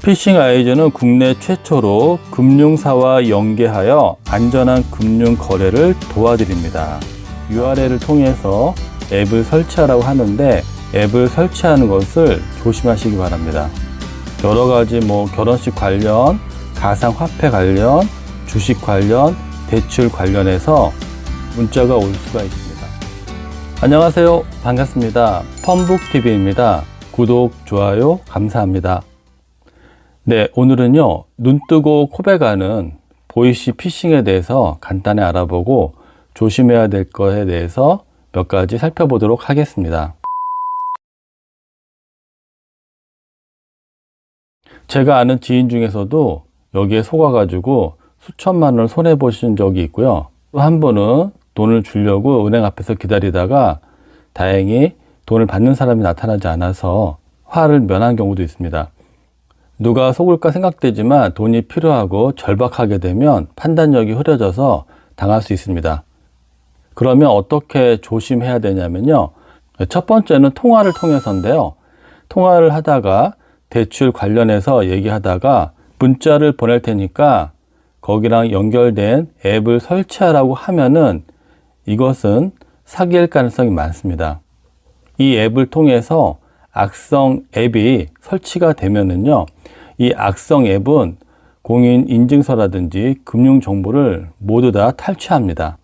피싱 아이즈는 국내 최초로 금융사와 연계하여 안전한 금융 거래를 도와드립니다. URL을 통해서 앱을 설치하라고 하는데 앱을 설치하는 것을 조심하시기 바랍니다. 여러 가지 결혼식 관련, 가상화폐 관련, 주식 관련, 대출 관련해서 문자가 올 수가 있습니다. 안녕하세요. 반갑습니다. 펀북TV입니다. 구독, 좋아요 감사합니다. 네, 오늘은요, 눈뜨고 코베가는 보이시 피싱에 대해서 간단히 알아보고 조심해야 될 것에 대해서 몇 가지 살펴보도록 하겠습니다. 제가 아는 지인 중에서도 여기에 속아가지고 수천만 원을 손해보신 적이 있고요. 또 한 분은 돈을 주려고 은행 앞에서 기다리다가 다행히 돈을 받는 사람이 나타나지 않아서 화를 면한 경우도 있습니다. 누가 속을까 생각되지만 돈이 필요하고 절박하게 되면 판단력이 흐려져서 당할 수 있습니다. 그러면 어떻게 조심해야 되냐면요. 첫 번째는 통화를 통해서인데요. 통화를 하다가 대출 관련해서 얘기하다가 문자를 보낼 테니까 거기랑 연결된 앱을 설치하라고 하면은 이것은 사기일 가능성이 많습니다. 이 앱을 통해서 악성 앱이 설치가 되면은요, 이 악성 앱은 공인 인증서라든지 금융 정보를 모두 다 탈취합니다.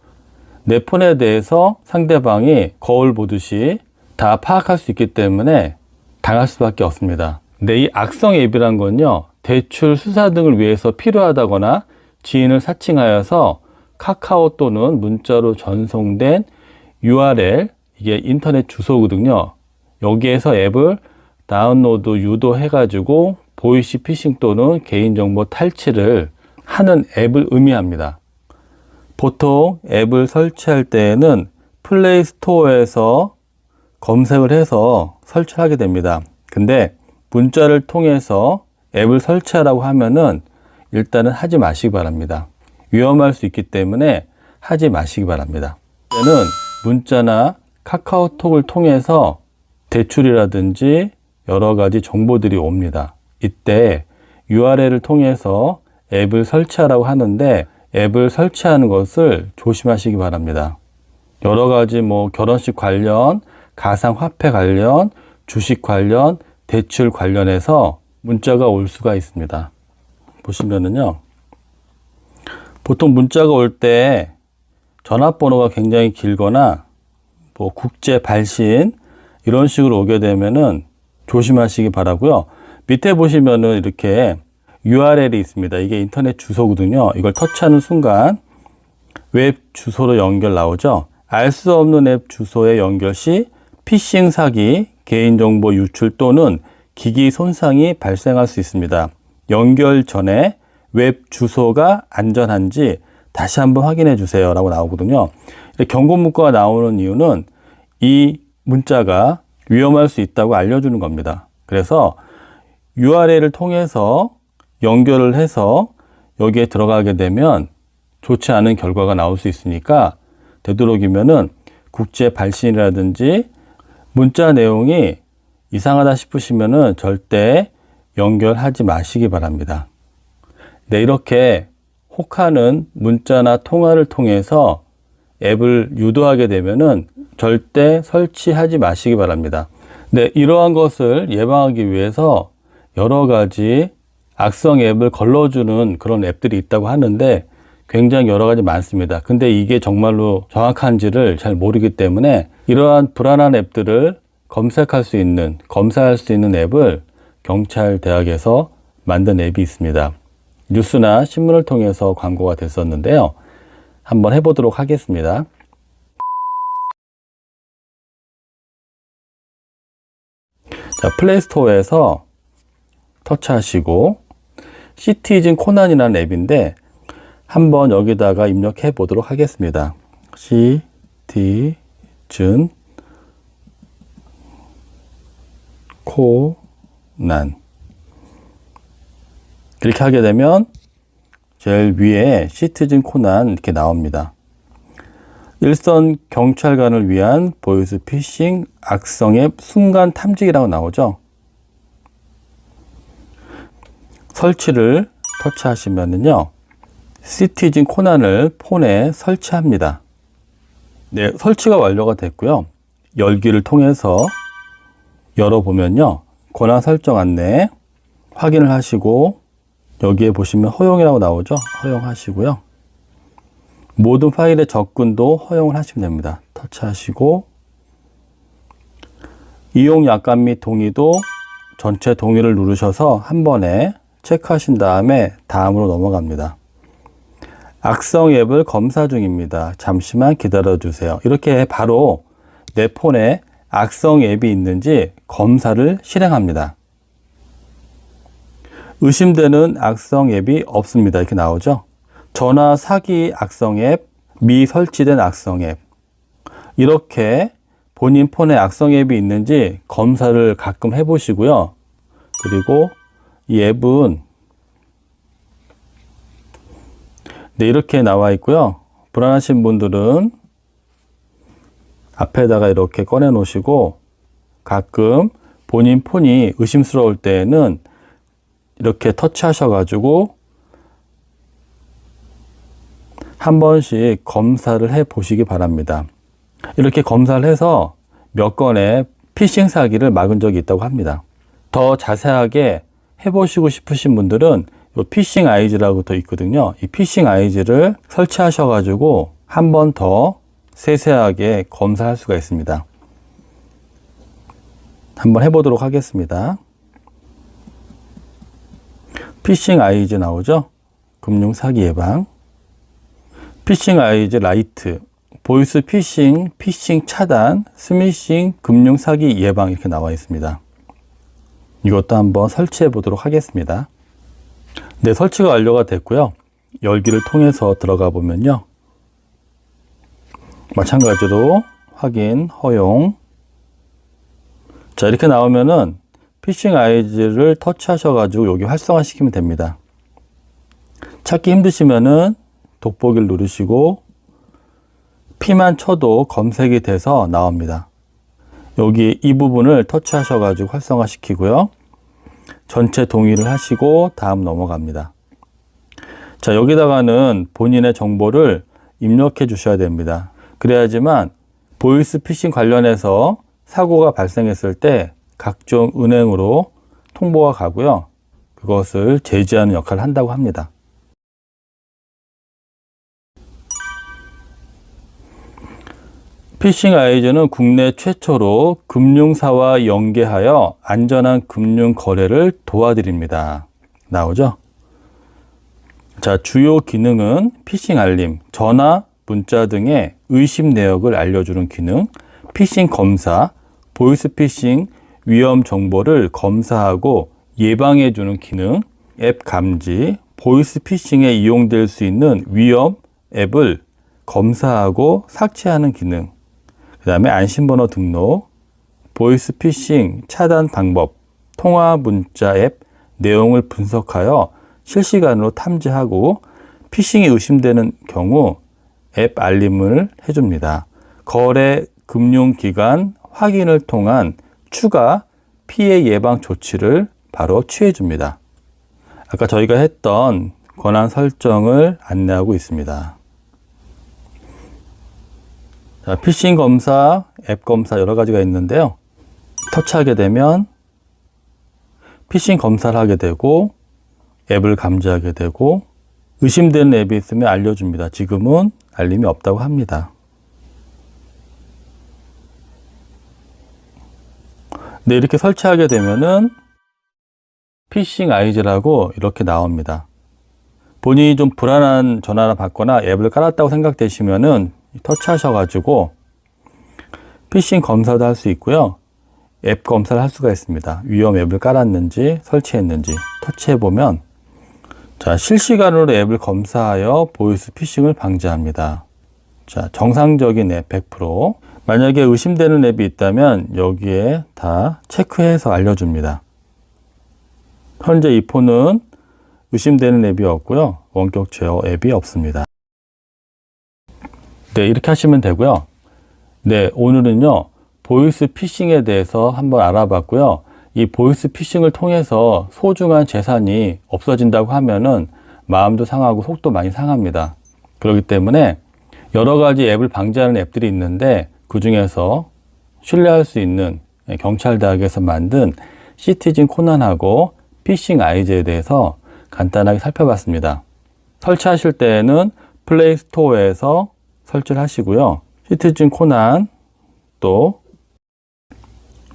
내 폰에 대해서 상대방이 거울 보듯이 다 파악할 수 있기 때문에 당할 수밖에 없습니다. 근데 이 악성 앱이란 건요, 대출 수사 등을 위해서 필요하다거나 지인을 사칭하여서 카카오 또는 문자로 전송된 URL, 이게 인터넷 주소거든요. 여기에서 앱을 다운로드 유도해가지고 보이시 피싱 또는 개인정보 탈취를 하는 앱을 의미합니다. 보통 앱을 설치할 때에는 플레이 스토어에서 검색을 해서 설치하게 됩니다. 근데 문자를 통해서 앱을 설치하라고 하면은 일단은 하지 마시기 바랍니다. 위험할 수 있기 때문에 하지 마시기 바랍니다. 이제는 문자나 카카오톡을 통해서 대출이라든지 여러 가지 정보들이 옵니다. 이때 URL을 통해서 앱을 설치하라고 하는데 앱을 설치하는 것을 조심하시기 바랍니다. 여러 가지 결혼식 관련, 가상화폐 관련, 주식 관련, 대출 관련해서 문자가 올 수가 있습니다. 보시면은요, 보통 문자가 올 때 전화번호가 굉장히 길거나 국제 발신 이런 식으로 오게 되면은 조심하시기 바라고요. 밑에 보시면은 이렇게 URL이 있습니다. 이게 인터넷 주소거든요. 이걸 터치하는 순간 웹 주소로 연결 나오죠. 알 수 없는 앱 주소에 연결 시 피싱 사기, 개인정보 유출 또는 기기 손상이 발생할 수 있습니다. 연결 전에 웹 주소가 안전한지 다시 한번 확인해 주세요 라고 나오거든요. 경고 문구가 나오는 이유는 이 문자가 위험할 수 있다고 알려주는 겁니다. 그래서 URL을 통해서 연결을 해서 여기에 들어가게 되면 좋지 않은 결과가 나올 수 있으니까 되도록이면은 국제 발신이라든지 문자 내용이 이상하다 싶으시면은 절대 연결하지 마시기 바랍니다. 네, 이렇게 혹하는 문자나 통화를 통해서 앱을 유도하게 되면은 절대 설치하지 마시기 바랍니다. 네, 이러한 것을 예방하기 위해서 여러 가지 악성 앱을 걸러주는 그런 앱들이 있다고 하는데 굉장히 여러 가지 많습니다. 근데 이게 정말로 정확한지를 잘 모르기 때문에 이러한 불안한 앱들을 검사할 수 있는 앱을 경찰대학에서 만든 앱이 있습니다. 뉴스나 신문을 통해서 광고가 됐었는데요. 한번 해보도록 하겠습니다. 자, 플레이스토어에서 터치하시고 시티즌 코난이라는 앱인데 한번 여기다가 입력해 보도록 하겠습니다. 시티즌 코난 이렇게 하게 되면 제일 위에 시티즌 코난 이렇게 나옵니다. 일선 경찰관을 위한 보이스 피싱 악성 앱 순간 탐지기라고 나오죠. 설치를 터치하시면은요, 시티즌 코난을 폰에 설치합니다. 네, 설치가 완료가 됐고요. 열기를 통해서 열어보면요, 권한 설정 안내 확인을 하시고, 여기에 보시면 허용이라고 나오죠. 허용하시고요. 모든 파일의 접근도 허용을 하시면 됩니다. 터치하시고, 이용 약관 및 동의도 전체 동의를 누르셔서 한 번에 체크하신 다음에 다음으로 넘어갑니다. 악성 앱을 검사 중입니다. 잠시만 기다려 주세요. 이렇게 바로 내 폰에 악성 앱이 있는지 검사를 실행합니다. 의심되는 악성 앱이 없습니다. 이렇게 나오죠. 전화 사기 악성 앱, 미설치된 악성 앱, 이렇게 본인 폰에 악성 앱이 있는지 검사를 가끔 해보시고요. 그리고 이 앱은 네, 이렇게 나와 있고요. 불안하신 분들은 앞에다가 이렇게 꺼내 놓으시고, 가끔 본인 폰이 의심스러울 때에는 이렇게 터치하셔가지고 한 번씩 검사를 해 보시기 바랍니다. 이렇게 검사를 해서 몇 건의 피싱 사기를 막은 적이 있다고 합니다. 더 자세하게 해보시고 싶으신 분들은 이 피싱 아이즈라고 더 있거든요. 이 피싱 아이즈를 설치하셔가지고 한 번 더 세세하게 검사할 수가 있습니다. 한번 해보도록 하겠습니다. 피싱 아이즈 나오죠? 금융 사기 예방. 피싱 아이즈 라이트. 보이스 피싱, 피싱 차단, 스미싱, 금융 사기 예방 이렇게 나와 있습니다. 이것도 한번 설치해 보도록 하겠습니다. 네, 설치가 완료가 됐고요. 열기를 통해서 들어가 보면요. 마찬가지로 확인, 허용. 자, 이렇게 나오면은 피싱 아이즈를 터치하셔가지고 여기 활성화 시키면 됩니다. 찾기 힘드시면은 돋보기를 누르시고 P만 쳐도 검색이 돼서 나옵니다. 여기 이 부분을 터치하셔가지고 활성화 시키고요. 전체 동의를 하시고 다음 넘어갑니다. 자, 여기다가는 본인의 정보를 입력해 주셔야 됩니다. 그래야지만 보이스 피싱 관련해서 사고가 발생했을 때 각종 은행으로 통보가 가고요. 그것을 제지하는 역할을 한다고 합니다. 피싱 아이즈는 국내 최초로 금융사와 연계하여 안전한 금융 거래를 도와드립니다. 나오죠? 자, 주요 기능은 피싱 알림, 전화, 문자 등의 의심 내역을 알려주는 기능, 피싱 검사, 보이스 피싱 위험 정보를 검사하고 예방해주는 기능, 앱 감지, 보이스 피싱에 이용될 수 있는 위험 앱을 검사하고 삭제하는 기능, 그 다음에 안심번호 등록, 보이스 피싱 차단 방법, 통화 문자 앱 내용을 분석하여 실시간으로 탐지하고 피싱이 의심되는 경우 앱 알림을 해줍니다. 거래 금융기관 확인을 통한 추가 피해 예방 조치를 바로 취해줍니다. 아까 저희가 했던 권한 설정을 안내하고 있습니다. 자, 피싱 검사, 앱 검사 여러 가지가 있는데요. 터치하게 되면 피싱 검사를 하게 되고 앱을 감지하게 되고 의심되는 앱이 있으면 알려줍니다. 지금은 알림이 없다고 합니다. 네, 이렇게 설치하게 되면은 피싱 아이즈라고 이렇게 나옵니다. 본인이 좀 불안한 전화를 받거나 앱을 깔았다고 생각되시면은 터치하셔가지고 피싱 검사도 할 수 있고요. 앱 검사를 할 수가 있습니다. 위험 앱을 깔았는지 설치했는지 터치해보면 자, 실시간으로 앱을 검사하여 보이스 피싱을 방지합니다. 자, 정상적인 앱 100%. 만약에 의심되는 앱이 있다면 여기에 다 체크해서 알려줍니다. 현재 이 폰은 의심되는 앱이 없고요. 원격 제어 앱이 없습니다. 네, 이렇게 하시면 되고요. 네, 오늘은요, 보이스 피싱에 대해서 한번 알아봤고요. 이 보이스 피싱을 통해서 소중한 재산이 없어진다고 하면은 마음도 상하고 속도 많이 상합니다. 그렇기 때문에 여러 가지 앱을 방지하는 앱들이 있는데 그 중에서 신뢰할 수 있는 경찰대학에서 만든 시티즌 코난하고 피싱 아이즈에 대해서 간단하게 살펴봤습니다. 설치하실 때에는 플레이 스토어에서 설치를 하시고요. 시티즌 코난 또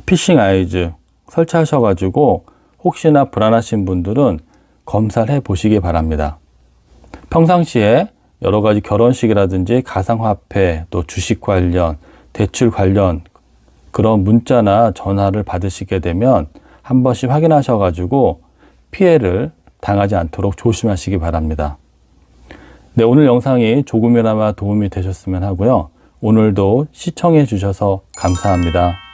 피싱 아이즈 설치하셔가지고 혹시나 불안하신 분들은 검사를 해 보시기 바랍니다. 평상시에 여러 가지 결혼식이라든지 가상화폐 또 주식 관련 대출 관련 그런 문자나 전화를 받으시게 되면 한 번씩 확인하셔가지고 피해를 당하지 않도록 조심하시기 바랍니다. 네, 오늘 영상이 조금이나마 도움이 되셨으면 하고요. 오늘도 시청해 주셔서 감사합니다.